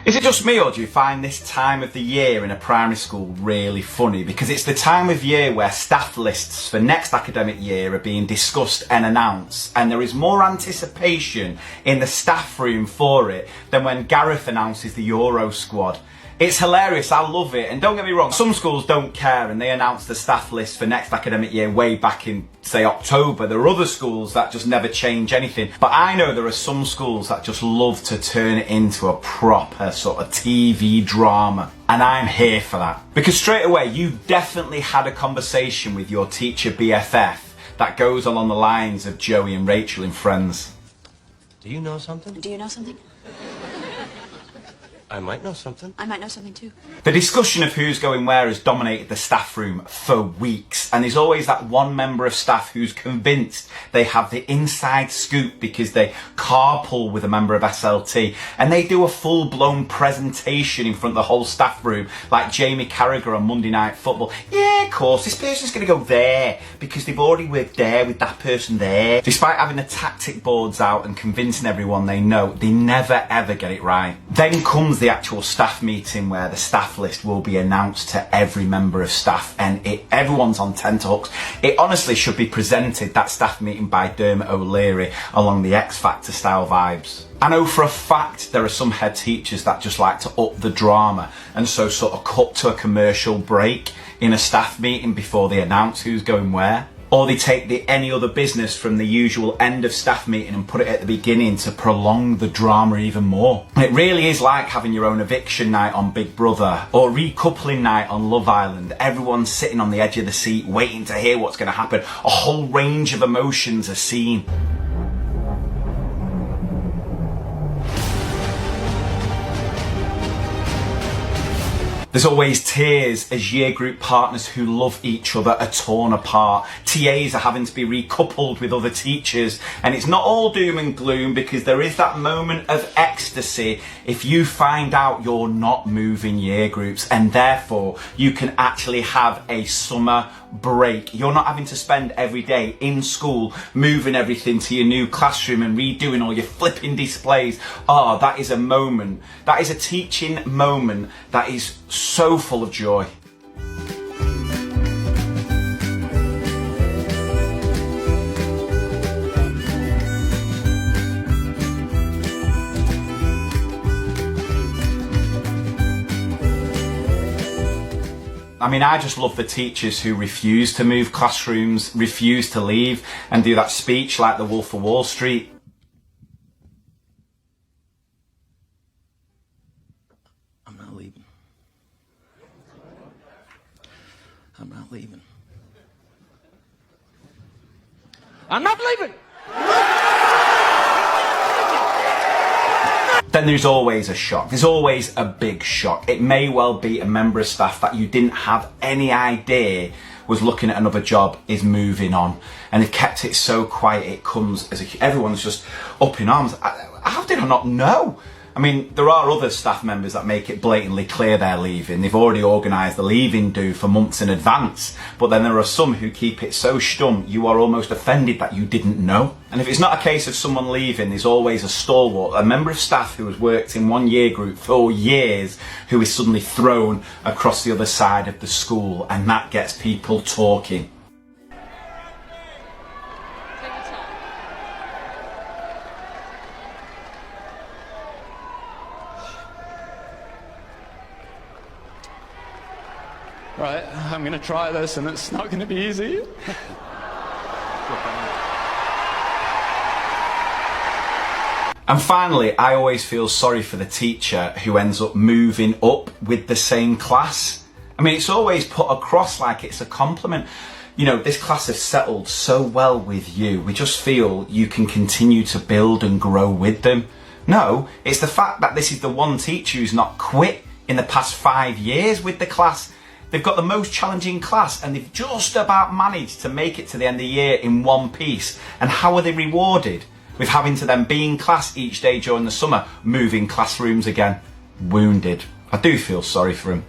Is it just me, or do you find this time of the year in a primary school really funny? Because it's the time of year where staff lists for next academic year are being discussed and announced, and there is more anticipation in the staff room for it than when Gareth announces the Euro squad. It's hilarious, I love it, and don't get me wrong, some schools don't care and they announce the staff list for next academic year way back in, say, October. There are other schools that just never change anything. But I know there are some schools that just love to turn it into a proper sort of TV drama. And I'm here for that. Because straight away, you've definitely had a conversation with your teacher BFF that goes along the lines of Joey and Rachel in Friends. Do you know something? Do you know something? I might know something. I might know something too. The discussion of who's going where has dominated the staff room for weeks, and there's always that one member of staff who's convinced they have the inside scoop because they carpool with a member of SLT, and they do a full-blown presentation in front of the whole staff room like Jamie Carragher on Monday Night Football. Yeah, of course, this person's going to go there because they've already worked there with that person there. Despite having the tactic boards out and convincing everyone they know, they never ever get it right. Then comes the actual staff meeting where the staff list will be announced to every member of staff, and everyone's on tenterhooks. It honestly should be presented, that staff meeting, by Dermot O'Leary along the X Factor style vibes. I know for a fact there are some head teachers that just like to up the drama and so sort of cut to a commercial break in a staff meeting before they announce who's going where. Or they take the any other business from the usual end of staff meeting and put it at the beginning to prolong the drama even more. It really is like having your own eviction night on Big Brother or recoupling night on Love Island. Everyone's sitting on the edge of the seat waiting to hear what's going to happen. A whole range of emotions are seen. There's always tears as year group partners who love each other are torn apart. TAs are having to be recoupled with other teachers, and it's not all doom and gloom because there is that moment of ecstasy if you find out you're not moving year groups, and therefore you can actually have a summer break. You're not having to spend every day in school moving everything to your new classroom and redoing all your flipping displays. Oh, that is a moment. That is a teaching moment that is so full of joy. I mean, I just love the teachers who refuse to move classrooms, refuse to leave, and do that speech like the Wolf of Wall Street. I'm not leaving. I'm not leaving. I'm not leaving! Then there's always a shock. There's always a big shock. It may well be a member of staff that you didn't have any idea was looking at another job is moving on, and they've kept it so quiet it comes as everyone's just up in arms. How did I not know? I mean, there are other staff members that make it blatantly clear they're leaving. They've already organised the leaving do for months in advance. But then there are some who keep it so stum you are almost offended that you didn't know. And if it's not a case of someone leaving, there's always a stalwart, a member of staff who has worked in one year group for years, who is suddenly thrown across the other side of the school, and that gets people talking. Right, I'm gonna try this and it's not gonna be easy. And finally, I always feel sorry for the teacher who ends up moving up with the same class. I mean, it's always put across like it's a compliment. You know, this class has settled so well with you. We just feel you can continue to build and grow with them. No, it's the fact that this is the one teacher who's not quit in the past 5 years with the class. They've got the most challenging class and they've just about managed to make it to the end of the year in one piece. And how are they rewarded? With having to then be in class each day during the summer, moving classrooms again. Wounded. I do feel sorry for him.